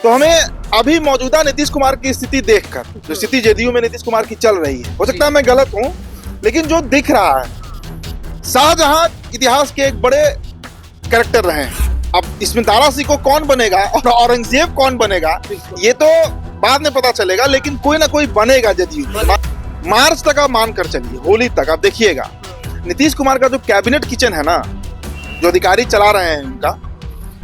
तो हमें अभी मौजूदा नीतीश कुमार की स्थिति देखकर, जो स्थिति जेडीयू में नीतीश कुमार की चल रही है, हो सकता है मैं गलत हूं, लेकिन जो दिख रहा है, शाहजहां इतिहास के एक बड़े कैरेक्टर रहे हैं। अब इसमें दारा सिकोह कौन बनेगा और औरंगजेब कौन बनेगा, ये तो बाद में पता चलेगा, लेकिन कोई ना कोई बनेगा जेडीयू में। मार्च तक आप मानकर चलिए, होली तक आप देखिएगा नीतीश कुमार का जो कैबिनेट किचन है ना, जो अधिकारी चला रहे हैं उनका,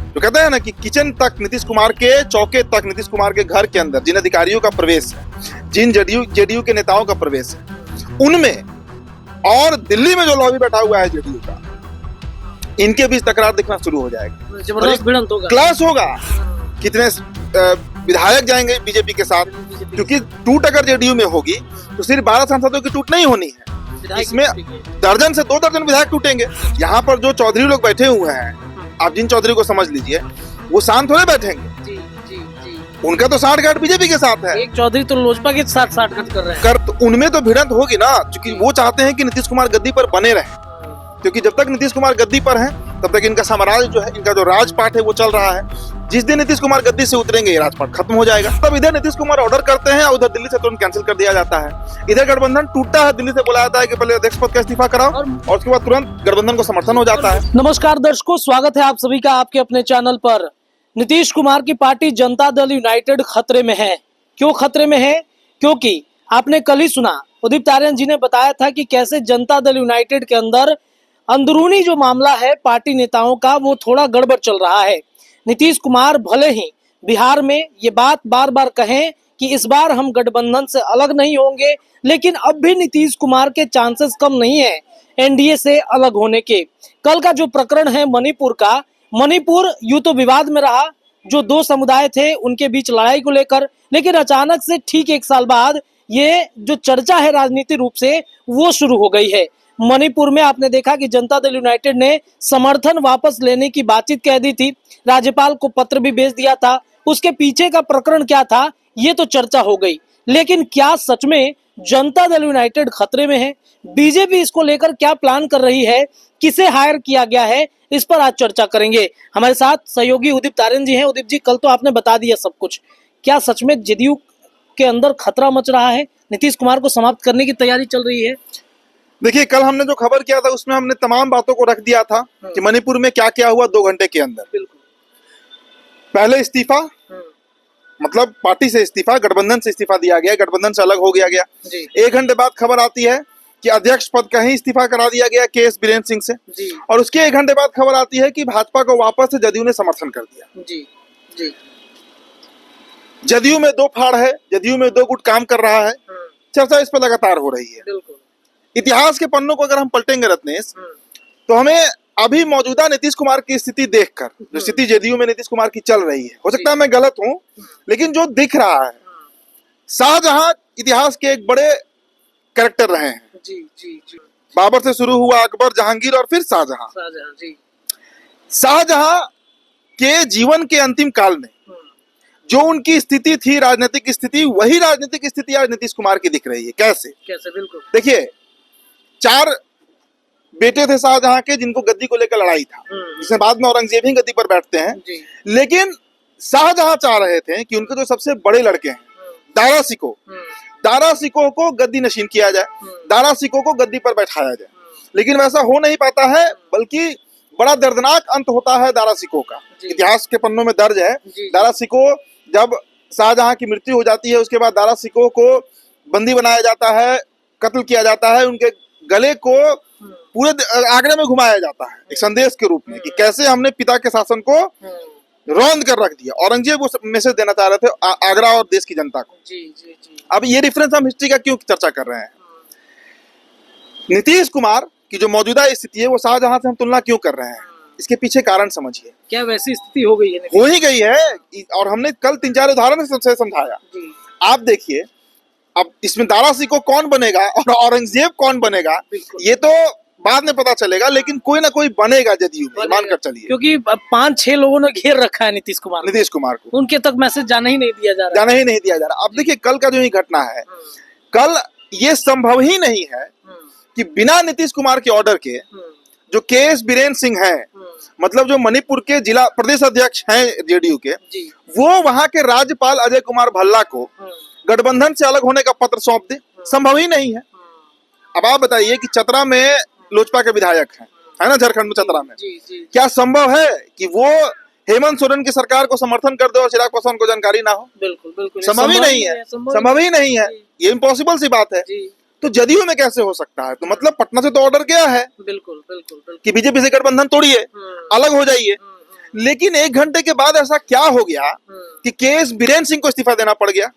जो कहते हैं ना कि किचन तक नीतीश कुमार के, चौके तक नीतीश कुमार के घर के अंदर जिन अधिकारियों का प्रवेश है, जिन जेडीयू के नेताओं का प्रवेश है, उनमें और दिल्ली में जो लॉबी बैठा हुआ है जेडीयू का, इनके बीच तकरार दिखना शुरू हो जाएगा, जबरदस्त भिड़ंत होगा, क्लास होगा। कितने विधायक जाएंगे बीजेपी के साथ, क्योंकि टूट अगर जेडीयू में होगी तो सिर्फ 12 सांसदों की टूट नहीं होनी है, इसमें दर्जन से 2 दर्जन विधायक टूटेंगे। यहाँ पर जो चौधरी लोग बैठे हुए हैं, आप जिन चौधरी को समझ लीजिए, वो शांत थोड़े बैठेंगे। जी, जी, जी। उनका तो साठगांठ बीजेपी के साथ है। एक चौधरी तो लोजपा के साथ साठगांठ कर रहे हैं। तो उनमें तो भिड़ंत होगी ना, क्योंकि वो चाहते हैं कि नीतीश कुमार गद्दी पर बने रहे, क्योंकि जब तक नीतीश कुमार गद्दी पर हैं, तब तक इनका साम्राज्य जो है, इनका जो राजपाट है वो चल रहा है। जिस दिन नीतीश कुमार गद्दी से उतरेंगे, ये राजपाट खत्म हो जाएगा। तब इधर नीतीश कुमार ऑर्डर करते हैं और उधर दिल्ली से तुरंत कैंसिल कर दिया जाता है। इधर गठबंधन टूटता है, दिल्ली से बोला जाता है कि पहले अध्यक्ष पद का इस्तीफा कराओ, और उसके बाद तुरंत गठबंधन को समर्थन हो जाता है। नमस्कार दर्शकों, स्वागत है आप सभी का आपके अपने चैनल पर। नीतीश कुमार की पार्टी जनता दल यूनाइटेड खतरे में है। क्यों खतरे में है? क्योंकि आपने कल ही सुना, उदित तारियान जी ने बताया था कि कैसे जनता दल यूनाइटेड के अंदर अंदरूनी जो मामला है पार्टी नेताओं का, वो थोड़ा गड़बड़ चल रहा है। नीतीश कुमार भले ही बिहार में ये बात बार बार कहें कि इस बार हम गठबंधन से अलग नहीं होंगे, लेकिन अब भी नीतीश कुमार के चांसेस कम नहीं है एनडीए से अलग होने के। कल का जो प्रकरण है मणिपुर का, मणिपुर यूं तो विवाद में रहा, जो 2 समुदाय थे उनके बीच लड़ाई को लेकर, लेकिन अचानक से ठीक 1 साल बाद ये जो चर्चा है राजनीतिक रूप से, वो शुरू हो गई है। मणिपुर में आपने देखा कि जनता दल यूनाइटेड ने समर्थन वापस लेने की बातचीत कह दी थी, राज्यपाल को पत्र भी भेज दिया था। उसके पीछे का प्रकरण क्या था, ये तो चर्चा हो गई, लेकिन क्या सच में जनता दल यूनाइटेड खतरे में है? बीजेपी इसको लेकर क्या प्लान कर रही है? किसे हायर किया गया है? इस पर आज चर्चा करेंगे। हमारे साथ सहयोगी उदित तारियान जी हैं। उदित जी, कल तो आपने बता दिया सब कुछ, क्या सच में जेडीयू के अंदर खतरा मच रहा है? नीतीश कुमार को समाप्त करने की तैयारी चल रही है? देखिए, कल हमने जो खबर किया था उसमें हमने तमाम बातों को रख दिया था कि मणिपुर में क्या क्या हुआ 2 घंटे के अंदर। बिल्कुल। पहले इस्तीफा, मतलब पार्टी से इस्तीफा, गठबंधन से इस्तीफा दिया गया, गठबंधन से अलग हो गया। 1 घंटे बाद खबर आती है कि अध्यक्ष पद का ही इस्तीफा करा दिया गया केएस बीरेन्द्र सिंह से, और उसके 1 घंटे बाद खबर आती है कि भाजपा को वापस से जदयू ने समर्थन कर दिया। जी। जदयू में 2 फाड़ है, जदयू में 2 गुट काम कर रहा है, चर्चा इस पर लगातार हो रही है। बिल्कुल। इतिहास के पन्नों को अगर हम पलटेंगे रत्नेश, तो हमें अभी मौजूदा नीतीश कुमार की स्थिति देखकर, जो स्थिति जेडीयू में नीतीश कुमार की चल रही है, हो सकता है मैं गलत हूं, लेकिन जो दिख रहा है, शाहजहां इतिहास के एक बड़े कैरेक्टर रहे हैं। जी। बाबर से शुरू हुआ अकबर, जहांगीर और फिर शाहजहां। शाहजहां के जीवन के अंतिम काल में जो उनकी स्थिति थी, राजनीतिक स्थिति, वही राजनीतिक स्थिति आज नीतीश कुमार की दिख रही है। कैसे? बिल्कुल। देखिए, 4 बेटे थे शाहजहां के, जिनको गद्दी को लेकर लड़ाई था, जिसमें बाद में औरंगजेब ही गद्दी पर बैठते हैं। लेकिन शाहजहां चाह रहे थे कि उनके जो सबसे बड़े लड़के हैं, दारा सिकोह को गद्दी नशीन किया जाए, दारा सिकोह को गद्दी पर बैठाया जाए, लेकिन वैसा हो नहीं पाता है, बल्कि बड़ा दर्दनाक अंत होता है दारा सिकोह का। इतिहास के पन्नों में दर्ज है। दारा सिकोह, जब शाहजहां की मृत्यु हो जाती है, उसके बाद दारा सिकोह को बंदी बनाया जाता है, कत्ल किया जाता है, उनके गले को पूरे आगरा में घुमाया जाता है एक संदेश के रूप में कि कैसे हमने पिता के शासन को रौंद कर रख दिया। औरंगजेब वो मैसेज देना चाह रहे थे आगरा और देश की जनता को। जी। अब ये डिफरेंस हम हिस्ट्री का क्यों चर्चा कर रहे हैं? नीतीश कुमार की जो मौजूदा स्थिति है, वो शाहजहां से हम तुलना क्यों कर रहे हैं? इसके पीछे कारण समझिए। क्या वैसी स्थिति हो गई है? हो ही गई है, और हमने कल 3-4 उदाहरण से समझाया। आप देखिए, अब इसमें दारा सिकोह कौन बनेगा और औरंगजेब कौन बनेगा, ये तो बाद में पता चलेगा, लेकिन कोई ना कोई बनेगा जेडीयू में, मानकर चलिए। क्योंकि 5-6 लोगों ने घेर रखा है नीतीश कुमार को, उनके तक मैसेज जाना ही नहीं दिया जा रहा। अब देखिए, कल का जो ये घटना है, कल ये संभव ही नहीं है कि बिना नीतीश कुमार के ऑर्डर के जो केएस बीरेन्द्र सिंह हैं, मतलब जो मणिपुर के जिला प्रदेश अध्यक्ष हैं जेडीयू के, जी। वो वहां के राज्यपाल अजय कुमार भल्ला को गठबंधन से अलग होने का पत्र सौंप दे, संभव ही नहीं है। अब आप बताइए कि चतरा में लोजपा के विधायक हैं, है ना, झारखंड में चतरा में, जी, जी। क्या संभव है कि वो हेमंत सोरेन की सरकार को समर्थन कर दे और चिराग पासवान को जानकारी ना हो? बिल्कुल बिल्कुल, संभव ही नहीं है, संभव ही नहीं है, ये इम्पॉसिबल सी बात है। जी। तो जदयू में कैसे हो सकता है? तो मतलब पटना से तो ऑर्डर गया है बिल्कुल बिल्कुल बिल्कुल कि बीजेपी से गठबंधन तोड़िए, अलग हो जाइए, लेकिन 1 घंटे के बाद ऐसा क्या हो गया कि केएस बीरेन सिंह को इस्तीफा देना पड़ गया?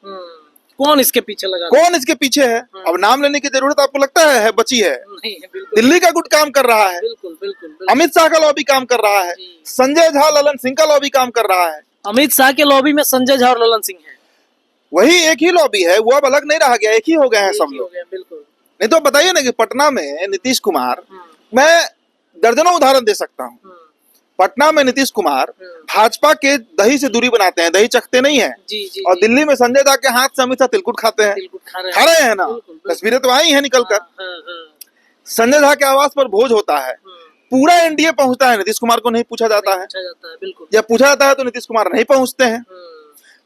कौन इसके पीछे लगा? कौन इसके पीछे है? अब नाम लेने की जरूरत आपको लगता है बची है? नहीं है, बिल्कुल। दिल्ली का गुट काम कर रहा है, बिल्कुल बिल्कुल। अमित शाह का लॉबी काम कर रहा है, जी। संजय झा ललन सिंह का लॉबी काम कर रहा है। अमित शाह के लॉबी में संजय झा और ललन सिंह है, वही एक ही लॉबी है, वो अब अलग नहीं रहा गया, एक ही हो गए हैं सब लोग। बिल्कुल। नहीं तो बताइए ना कि पटना में नीतीश कुमार, मैं दर्जनों उदाहरण दे सकता हूँ। पटना में नीतीश कुमार भाजपा के दही से दूरी बनाते हैं, दही चखते नहीं है। जी, जी, और जी। दिल्ली में संजय झा के हाथ से हमेशा तिलकुट खाते हैं, खा रहे हैं ना, तस्वीरें तो आई हैं निकल कर। संजय झा के आवास पर भोज होता है, पूरा एनडीए पहुंचता है, नीतीश कुमार को नहीं पूछा जाता है, बिल्कुल। या पूछा जाता है तो नीतीश कुमार नहीं पहुंचते हैं।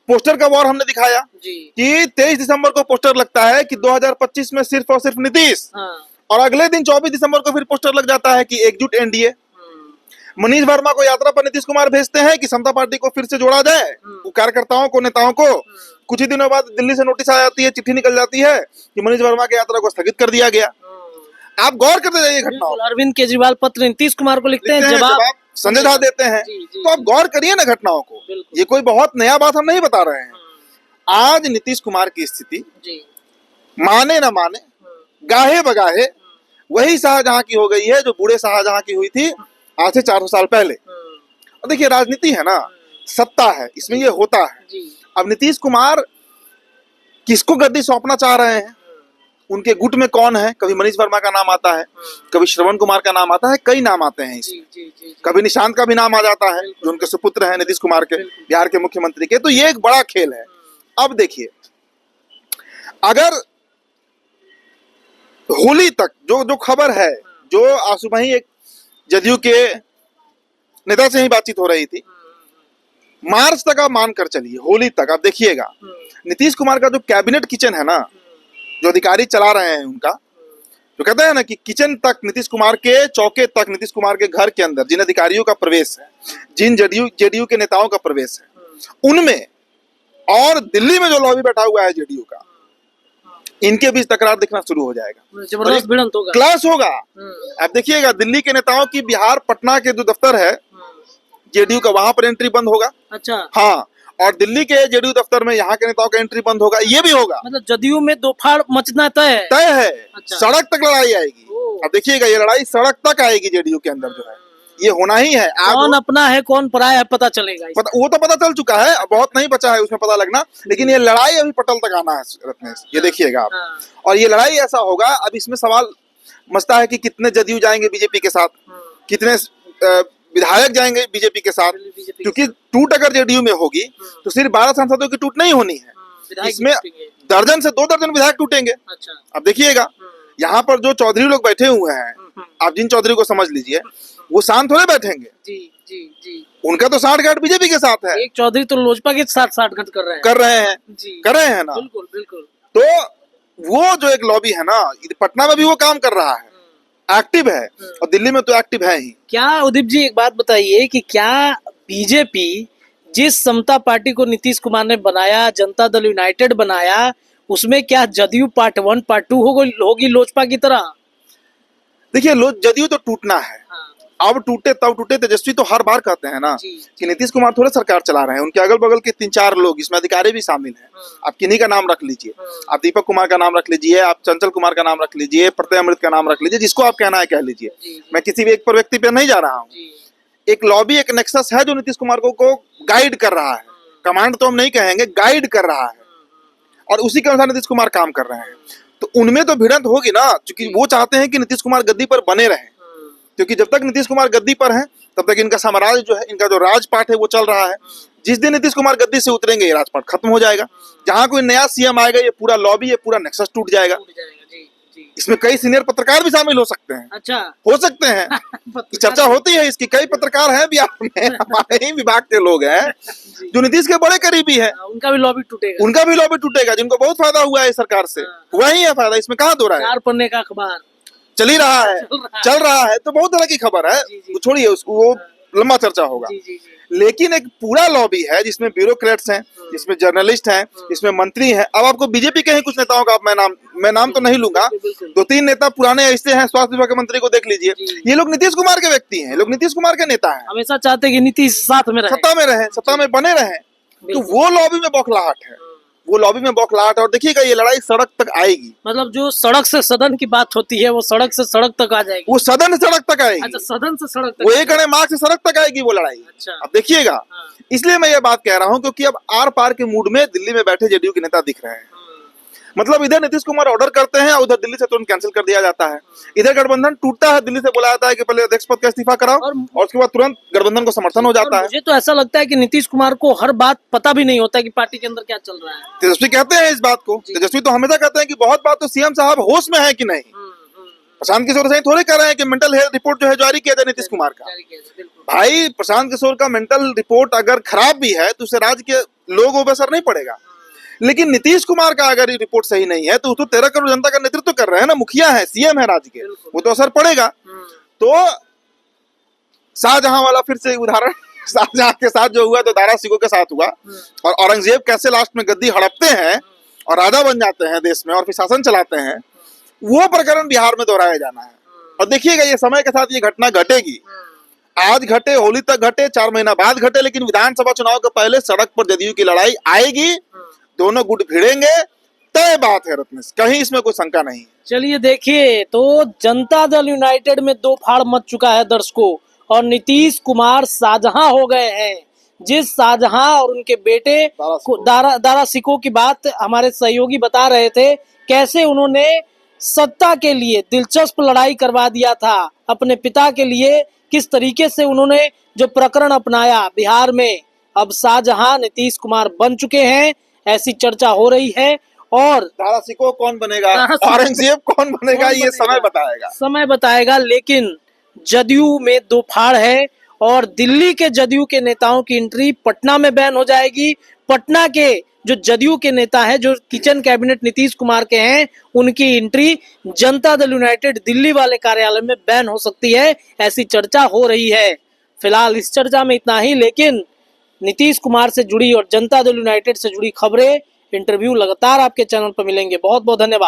पोस्टर का वॉर हमने दिखाया कि 23 दिसंबर को पोस्टर लगता है कि 2025 में सिर्फ और सिर्फ नीतीश, और अगले दिन 24 दिसंबर को फिर पोस्टर लग जाता है कि एकजुट एनडीए। मनीष वर्मा को यात्रा पर नीतीश कुमार भेजते हैं कि समता पार्टी को फिर से जोड़ा जाए, कार्यकर्ताओं को, नेताओं को। कुछ ही दिनों बाद दिल्ली से नोटिस आ जाती है, चिट्ठी निकल जाती है कि मनीष वर्मा की यात्रा को स्थगित कर दिया गया। आप गौर करते जाइए घटनाओं। अरविंद केजरीवाल पत्र नीतीश कुमार को लिखते हैं, जवाब संजय झा देते हैं। तो आप गौर करिए ना घटनाओं को, ये कोई बहुत नया बात हम नहीं बता रहे हैं। आज नीतीश कुमार की स्थिति माने ना माने, गाहे बगाहे वही शाहजहां की हो गई है जो बूढ़े शाहजहां की हुई थी आज से 400 साल पहले। और देखिए राजनीति है ना, सत्ता है, इसमें ये होता है। अब नीतीश कुमार किसको गद्दी सौंपना चाह रहे हैं, उनके गुट में कौन है? कभी मनीष वर्मा का नाम आता है, कभी श्रवण कुमार का नाम आता है, कई नाम आते हैं इसमें। कभी निशांत का भी नाम आ जाता है जो उनके सुपुत्र हैं नीतीश कुमार के, बिहार के मुख्यमंत्री के। तो ये एक बड़ा खेल है। अब देखिए, अगर होली तक जो खबर है, जो आज सुबह ही एक जदयू के नेता से ही बातचीत हो रही थी, मार्च तक आप मानकर चलिए, होली तक आप देखिएगा नीतीश कुमार का जो कैबिनेट किचन है ना, जो अधिकारी चला रहे हैं उनका, जो कहते हैं ना कि किचन तक नीतीश कुमार के, चौके तक नीतीश कुमार के घर के अंदर जिन अधिकारियों का प्रवेश है, जिन जेडीयू के नेताओं का प्रवेश है, उनमें और दिल्ली में जो लॉबी बैठा हुआ है जेडीयू का, इनके बीच तकरार दिखना शुरू हो जाएगा, जबरदस्त भिड़ंत होगा, क्लास होगा। अब देखिएगा दिल्ली के नेताओं की बिहार पटना के जो दफ्तर है जेडीयू का, वहां पर एंट्री बंद होगा। अच्छा, हाँ, और दिल्ली के जेडीयू दफ्तर में यहाँ के नेताओं का एंट्री बंद होगा, ये भी होगा। मतलब जदयू में दोफाड़ मचना तय है। अच्छा। सड़क तक लड़ाई आएगी। अब देखिएगा ये लड़ाई सड़क तक आएगी जेडीयू के अंदर, जो है ये होना ही है। कौन अपना है कौन पराया है पता चलेगा। वो तो पता चल चुका है, बहुत नहीं बचा है उसमें पता लगना, लेकिन ये लड़ाई अभी पटल तक आना है रत्नेश, ये देखिएगा आप। और ये लड़ाई ऐसा होगा, अब इसमें सवाल मचता है कि कितने जदयू जाएंगे बीजेपी के साथ, कितने विधायक जाएंगे बीजेपी के साथ, क्योंकि टूट अगर जेडीयू में होगी तो सिर्फ 12 सांसदों की टूट नहीं होनी है, इसमें दर्जन से 2 दर्जन विधायक टूटेंगे। अब देखिएगा यहाँ पर जो चौधरी लोग बैठे हुए हैं, आप जिन चौधरी को समझ लीजिए, वो शांत थोड़े बैठेंगे। जी। उनका तो साठगांठ बीजेपी के साथ है। एक चौधरी तो लोजपा के साथ साठगांठ कर रहे हैं ना। बिल्कुल। तो वो जो एक लॉबी है ना, पटना में भी वो काम कर रहा है, एक्टिव है, और दिल्ली में तो एक्टिव है ही। क्या उदीप जी एक बात बताइए कि क्या बीजेपी जिस समता पार्टी को नीतीश कुमार ने बनाया, जनता दल यूनाइटेड बनाया, उसमें क्या जदयू पार्ट 1 पार्ट 2 होगी लोजपा की तरह? देखिए जदयू तो टूटना है। अब टूटे तब टूटे, तेजस्वी तो हर बार कहते हैं ना कि नीतीश कुमार थोड़े सरकार चला रहे हैं, उनके अगल बगल के 3-4 लोग, इसमें अधिकारी भी शामिल हैं। आप किन्हीं का नाम रख लीजिए, आप दीपक कुमार का नाम रख लीजिए, आप चंचल कुमार का नाम रख लीजिए, प्रत्यय अमृत का नाम रख लीजिए, जिसको आप कहना है कह लीजिए। मैं किसी भी एक पर व्यक्ति पे नहीं जा रहा हूँ। एक लॉबी, एक नेक्सस है जो नीतीश कुमार को गाइड कर रहा है, कमांड तो हम नहीं कहेंगे, गाइड कर रहा है, और उसी के अनुसार नीतीश कुमार काम कर रहे हैं। तो उनमें तो भिड़ंत होगी ना, क्योंकि वो चाहते हैं कि नीतीश कुमार गद्दी पर बने रहे, क्योंकि जब तक नीतीश कुमार गद्दी पर हैं तब तक इनका साम्राज्य जो है, इनका जो राजपाट है वो चल रहा है। जिस दिन नीतीश कुमार गद्दी से उतरेंगे, ये राजपाट खत्म हो जाएगा। जहां कोई नया सीएम आएगा, ये पूरा लॉबी, ये पूरा नेक्सस टूट जाएगा। इसमें कई सीनियर पत्रकार भी शामिल हो सकते हैं, अच्छा हो सकते हैं। तो चर्चा होती है इसकी, कई पत्रकार हैं बिहार में, हमारे ही विभाग के लोग हैं जो नीतीश के बड़े करीबी हैं, उनका भी लॉबी टूटेगा, उनका भी लॉबी टूटेगा, जिनको बहुत फायदा हुआ है इस सरकार से, वही है फायदा, इसमें कहाँ दो रहा है। 4 पन्ने का अखबार चल ही रहा है, चल रहा है, तो बहुत तरह की खबर है, जी, जी। वो छोड़िए उसको, वो लंबा चर्चा होगा। जी जी जी लेकिन एक पूरा लॉबी है जिसमें ब्यूरोक्रेट्स हैं, जिसमें जर्नलिस्ट हैं, जिसमें मंत्री हैं। अब आपको बीजेपी के ही कुछ नेताओं का मैं नाम तो नहीं लूंगा, बिल्कुल। 2-3 नेता पुराने ऐसे हैं, स्वास्थ्य विभाग के मंत्री को देख लीजिए, ये लोग नीतीश कुमार के व्यक्ति हैं, ये लोग नीतीश कुमार के नेता हैं, हमेशा चाहते हैं कि नीतीश साथ में रहे, सत्ता में रहे, सत्ता में बने रहे। तो बिल्कुल। वो लॉबी में बौखलाहट है, वो लॉबी में बौखलाहट है। और देखिएगा ये लड़ाई सड़क तक आएगी, मतलब जो सड़क से सदन की बात होती है वो सड़क से सड़क तक आ जाएगी। वो सदन से सड़क तक अच्छा, आएगी, सदन से सड़क वो तक। एक अणे मार्ग से सड़क तक आएगी वो लड़ाई। अच्छा। अब देखिएगा, हाँ। इसलिए मैं ये बात कह रहा हूं क्योंकि अब आर पार के मूड में दिल्ली में बैठे जेडीयू के नेता दिख रहे हैं। मतलब इधर नीतीश कुमार ऑर्डर करते हैं और उधर दिल्ली से तुरंत कैंसिल कर दिया जाता है। इधर गठबंधन टूटता है, दिल्ली से बोला जाता है कि पहले अध्यक्ष पद का इस्तीफा कराओ, और उसके बाद तुरंत गठबंधन को समर्थन हो जाता है। मुझे तो ऐसा लगता है कि नीतीश कुमार को हर बात पता भी नहीं होता कि पार्टी के अंदर क्या चल रहा है। तेजस्वी कहते हैं इस बात को, तेजस्वी तो हमेशा कहते हैं कि बहुत बात तो सीएम साहब होश में है कि नहीं। प्रशांत किशोर सही थोड़े कह रहे हैं कि मेंटल हेल्थ रिपोर्ट जो है जारी किया जाए नीतीश कुमार का। भाई प्रशांत किशोर का मेंटल रिपोर्ट अगर खराब भी है तो उसे राज्य के लोगों पर असर नहीं पड़ेगा, लेकिन नीतीश कुमार का अगर ये रिपोर्ट सही नहीं है तो 13 करोड़ जनता का नेतृत्व कर रहे हैं ना, मुखिया है, सीएम है राज्य के, वो तो असर पड़ेगा। तो शाहजहां वाला फिर से उदाहरण, शाहजहां के साथ जो हुआ तो दारा सिकों के साथ हुआ, और औरंगजेब कैसे लास्ट में गद्दी हड़पते हैं और राजा बन जाते हैं देश में और फिर शासन चलाते हैं, वो प्रकरण बिहार में दोहराया जाना है। और देखिएगा ये समय के साथ ये घटना घटेगी, आज घटे, होली तक घटे, 4 महीना बाद घटे, लेकिन विधानसभा चुनाव के पहले सड़क पर जदयू की लड़ाई आएगी, दोनों गुट भिड़ेंगे, तय बात है रत्नेश, कहीं इसमें कोई शंका नहीं। चलिए देखिए, तो जनता दल यूनाइटेड में दो फाड़ मच चुका है दर्शकों, और नीतीश कुमार शाहजहां हो गए हैं। जिस शाहजहां और उनके बेटे दारा सिकों की बात हमारे सहयोगी बता रहे थे, कैसे उन्होंने सत्ता के लिए दिलचस्प लड़ाई करवा दिया था अपने पिता के लिए, किस तरीके से उन्होंने जो प्रकरण अपनाया बिहार में। अब शाहजहां नीतीश कुमार बन चुके हैं, ऐसी चर्चा हो रही है। और दारा सिकों कौन बनेगा, औरंगजेब कौन बनेगा, ये समय बताएगा, समय बताएगा। लेकिन जदयू में दो फाड़ है, और दिल्ली के जदयू के नेताओं की एंट्री पटना में बैन हो जाएगी। पटना के जो जदयू के नेता हैं, जो किचन कैबिनेट नीतीश कुमार के हैं, उनकी एंट्री जनता दल यूनाइटेड दिल्ली वाले कार्यालय में बैन हो सकती है, ऐसी चर्चा हो रही है। फिलहाल इस चर्चा में इतना ही, लेकिन नीतीश कुमार से जुड़ी और जनता दल यूनाइटेड से जुड़ी खबरें, इंटरव्यू लगातार आपके चैनल पर मिलेंगे। बहुत बहुत धन्यवाद।